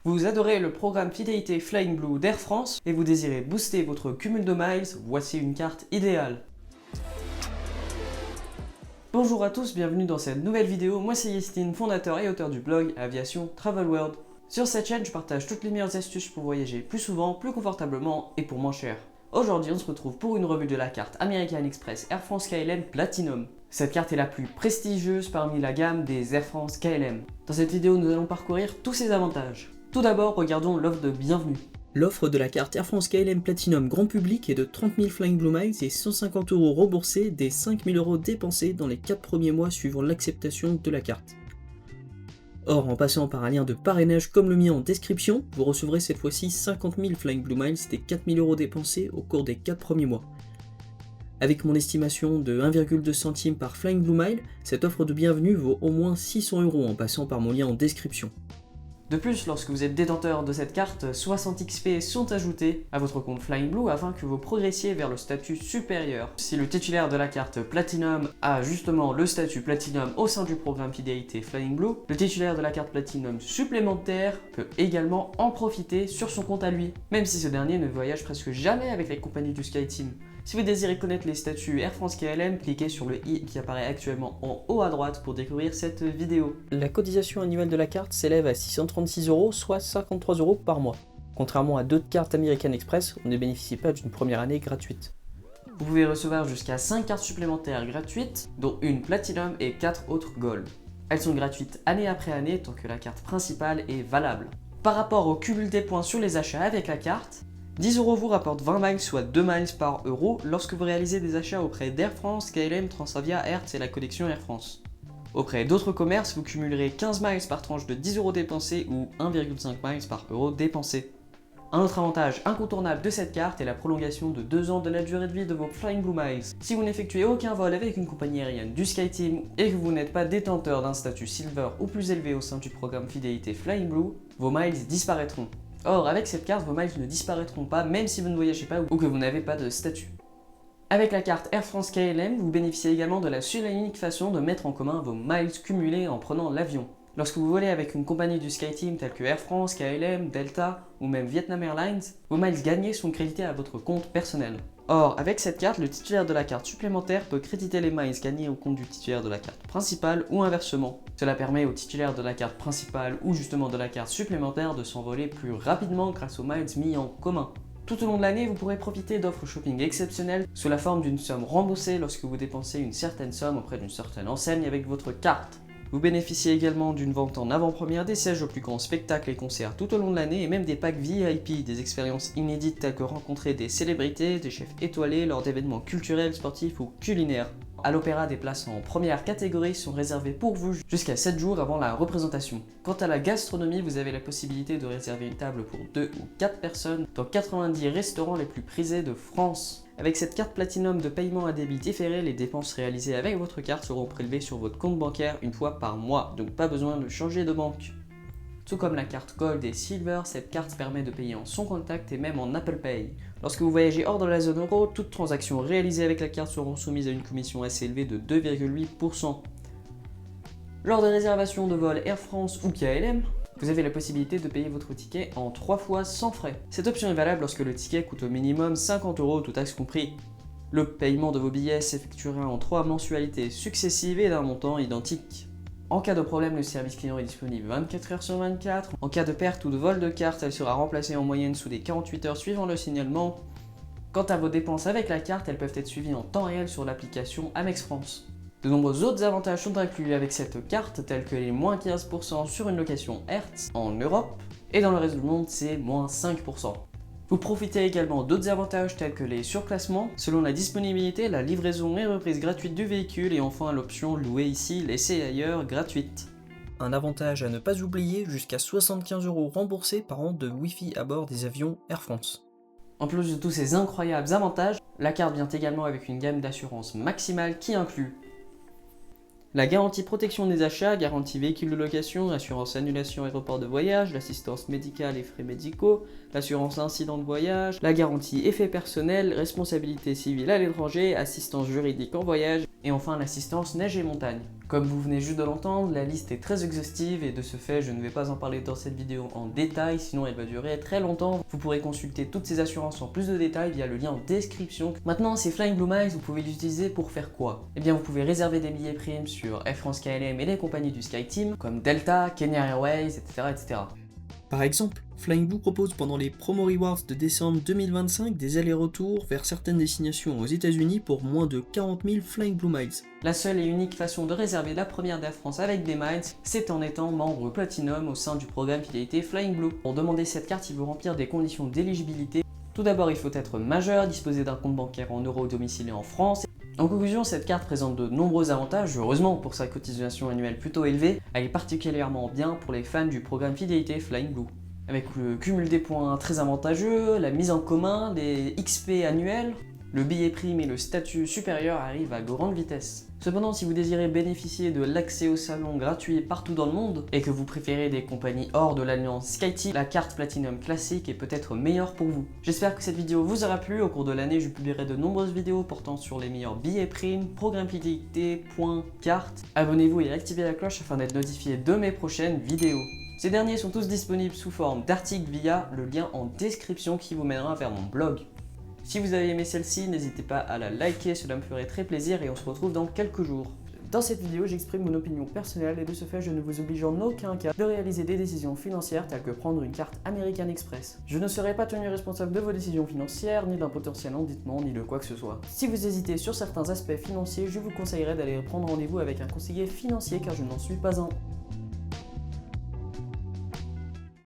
Vous adorez le programme fidélité Flying Blue d'Air France et vous désirez booster votre cumul de miles, voici une carte idéale. Bonjour à tous, bienvenue dans cette nouvelle vidéo. Moi c'est Yestine, fondateur et auteur du blog Aviation Travel World. Sur cette chaîne, je partage toutes les meilleures astuces pour voyager plus souvent, plus confortablement et pour moins cher. Aujourd'hui, on se retrouve pour une revue de la carte American Express Air France KLM Platinum. Cette carte est la plus prestigieuse parmi la gamme des Air France KLM. Dans cette vidéo, nous allons parcourir tous ses avantages. Tout d'abord, regardons l'offre de bienvenue. L'offre de la carte Air France KLM Platinum grand public est de 30 000 Flying Blue Miles et 150 € remboursés des 5 000 € dépensés dans les 4 premiers mois suivant l'acceptation de la carte. Or, en passant par un lien de parrainage comme le mien en description, vous recevrez cette fois-ci 50 000 Flying Blue Miles des 4 000 € dépensés au cours des 4 premiers mois. Avec mon estimation de 1,2 centimes par Flying Blue Mile, cette offre de bienvenue vaut au moins 600 € en passant par mon lien en description. De plus, lorsque vous êtes détenteur de cette carte, 60 XP sont ajoutés à votre compte Flying Blue afin que vous progressiez vers le statut supérieur. Si le titulaire de la carte Platinum a justement le statut Platinum au sein du programme fidélité Flying Blue, le titulaire de la carte Platinum supplémentaire peut également en profiter sur son compte à lui, même si ce dernier ne voyage presque jamais avec les compagnies du SkyTeam. Si vous désirez connaître les statuts Air France KLM, cliquez sur le i qui apparaît actuellement en haut à droite pour découvrir cette vidéo. La cotisation annuelle de la carte s'élève à 636 €, soit 53 € par mois. Contrairement à d'autres cartes American Express, on ne bénéficie pas d'une première année gratuite. Vous pouvez recevoir jusqu'à 5 cartes supplémentaires gratuites, dont une Platinum et 4 autres Gold. Elles sont gratuites année après année tant que la carte principale est valable. Par rapport au cumul des points sur les achats avec la carte, 10 € vous rapporte 20 miles, soit 2 miles par euro lorsque vous réalisez des achats auprès d'Air France, KLM, Transavia, Hertz et la connexion Air France. Auprès d'autres commerces, vous cumulerez 15 miles par tranche de 10 € dépensés ou 1,5 miles par euro dépensé. Un autre avantage incontournable de cette carte est la prolongation de 2 ans de la durée de vie de vos Flying Blue Miles. Si vous n'effectuez aucun vol avec une compagnie aérienne du SkyTeam et que vous n'êtes pas détenteur d'un statut Silver ou plus élevé au sein du programme fidélité Flying Blue, vos miles disparaîtront. Or, avec cette carte, vos miles ne disparaîtront pas même si vous ne voyagez pas ou que vous n'avez pas de statut. Avec la carte Air France KLM, vous bénéficiez également de la seule et unique façon de mettre en commun vos miles cumulés en prenant l'avion. Lorsque vous volez avec une compagnie du SkyTeam telle que Air France, KLM, Delta ou même Vietnam Airlines, vos miles gagnés sont crédités à votre compte personnel. Or, avec cette carte, le titulaire de la carte supplémentaire peut créditer les miles gagnés au compte du titulaire de la carte principale ou inversement. Cela permet au titulaire de la carte principale ou justement de la carte supplémentaire de s'envoler plus rapidement grâce aux miles mis en commun. Tout au long de l'année, vous pourrez profiter d'offres shopping exceptionnelles sous la forme d'une somme remboursée lorsque vous dépensez une certaine somme auprès d'une certaine enseigne avec votre carte. Vous bénéficiez également d'une vente en avant-première des sièges aux plus grands spectacles et concerts tout au long de l'année et même des packs VIP, des expériences inédites telles que rencontrer des célébrités, des chefs étoilés lors d'événements culturels, sportifs ou culinaires. À l'opéra, des places en première catégorie sont réservées pour vous jusqu'à 7 jours avant la représentation. Quant à la gastronomie, vous avez la possibilité de réserver une table pour 2 ou 4 personnes dans 90 restaurants les plus prisés de France. Avec cette carte Platinum de paiement à débit différé, les dépenses réalisées avec votre carte seront prélevées sur votre compte bancaire une fois par mois, donc pas besoin de changer de banque. Tout comme la carte Gold et Silver, cette carte permet de payer en son contact et même en Apple Pay. Lorsque vous voyagez hors de la zone euro, toutes transactions réalisées avec la carte seront soumises à une commission assez élevée de 2,8%. Lors des réservations de vol Air France ou KLM, vous avez la possibilité de payer votre ticket en 3 fois sans frais. Cette option est valable lorsque le ticket coûte au minimum 50 €, tout taxe compris. Le paiement de vos billets s'effectuera en 3 mensualités successives et d'un montant identique. En cas de problème, le service client est disponible 24 h sur 24. En cas de perte ou de vol de carte, elle sera remplacée en moyenne sous les 48 heures suivant le signalement. Quant à vos dépenses avec la carte, elles peuvent être suivies en temps réel sur l'application Amex France. De nombreux autres avantages sont inclus avec cette carte, tels que les moins 15% sur une location Hertz en Europe, et dans le reste du monde, c'est moins 5%. Vous profitez également d'autres avantages tels que les surclassements, selon la disponibilité, la livraison et reprise gratuite du véhicule, et enfin l'option louer ici, laisser ailleurs gratuite. Un avantage à ne pas oublier, jusqu'à 75 € remboursés par an de Wi-Fi à bord des avions Air France. En plus de tous ces incroyables avantages, la carte vient également avec une gamme d'assurance maximale qui inclut la garantie protection des achats, garantie véhicule de location, assurance annulation aéroport de voyage, l'assistance médicale et frais médicaux, l'assurance incident de voyage, la garantie effets personnels, responsabilité civile à l'étranger, assistance juridique en voyage et enfin l'assistance neige et montagne. Comme vous venez juste de l'entendre, la liste est très exhaustive et de ce fait, je ne vais pas en parler dans cette vidéo en détail, sinon elle va durer très longtemps. Vous pourrez consulter toutes ces assurances en plus de détails via le lien en description. Maintenant, ces Flying Blue Miles, vous pouvez les utiliser pour faire quoi? Eh bien, vous pouvez réserver des billets primes sur Air France KLM et les compagnies du SkyTeam, comme Delta, Kenya Airways, etc. Par exemple, Flying Blue propose pendant les Promo Rewards de décembre 2025 des allers-retours vers certaines destinations aux États-Unis pour moins de 40 000 Flying Blue Miles. La seule et unique façon de réserver la première d'Air France avec des miles, c'est en étant membre Platinum au sein du programme fidélité Flying Blue. Pour demander cette carte, il faut remplir des conditions d'éligibilité. Tout d'abord, il faut être majeur, disposer d'un compte bancaire en euros domicilié en France. En conclusion, cette carte présente de nombreux avantages, heureusement pour sa cotisation annuelle plutôt élevée, elle est particulièrement bien pour les fans du programme fidélité Flying Blue. Avec le cumul des points très avantageux, la mise en commun, les XP annuels, le billet prime et le statut supérieur arrivent à grande vitesse. Cependant, si vous désirez bénéficier de l'accès au salon gratuit partout dans le monde et que vous préférez des compagnies hors de l'alliance SkyTeam, la carte Platinum classique est peut-être meilleure pour vous. J'espère que cette vidéo vous aura plu. Au cours de l'année, je publierai de nombreuses vidéos portant sur les meilleurs billets primes, programmes fidélité, points, cartes. Abonnez-vous et activez la cloche afin d'être notifié de mes prochaines vidéos. Ces derniers sont tous disponibles sous forme d'articles via le lien en description qui vous mènera vers mon blog. Si vous avez aimé celle-ci, n'hésitez pas à la liker, cela me ferait très plaisir et on se retrouve dans quelques jours. Dans cette vidéo, j'exprime mon opinion personnelle et de ce fait, je ne vous oblige en aucun cas de réaliser des décisions financières telles que prendre une carte American Express. Je ne serai pas tenu responsable de vos décisions financières, ni d'un potentiel endettement, ni de quoi que ce soit. Si vous hésitez sur certains aspects financiers, je vous conseillerais d'aller prendre rendez-vous avec un conseiller financier car je n'en suis pas un.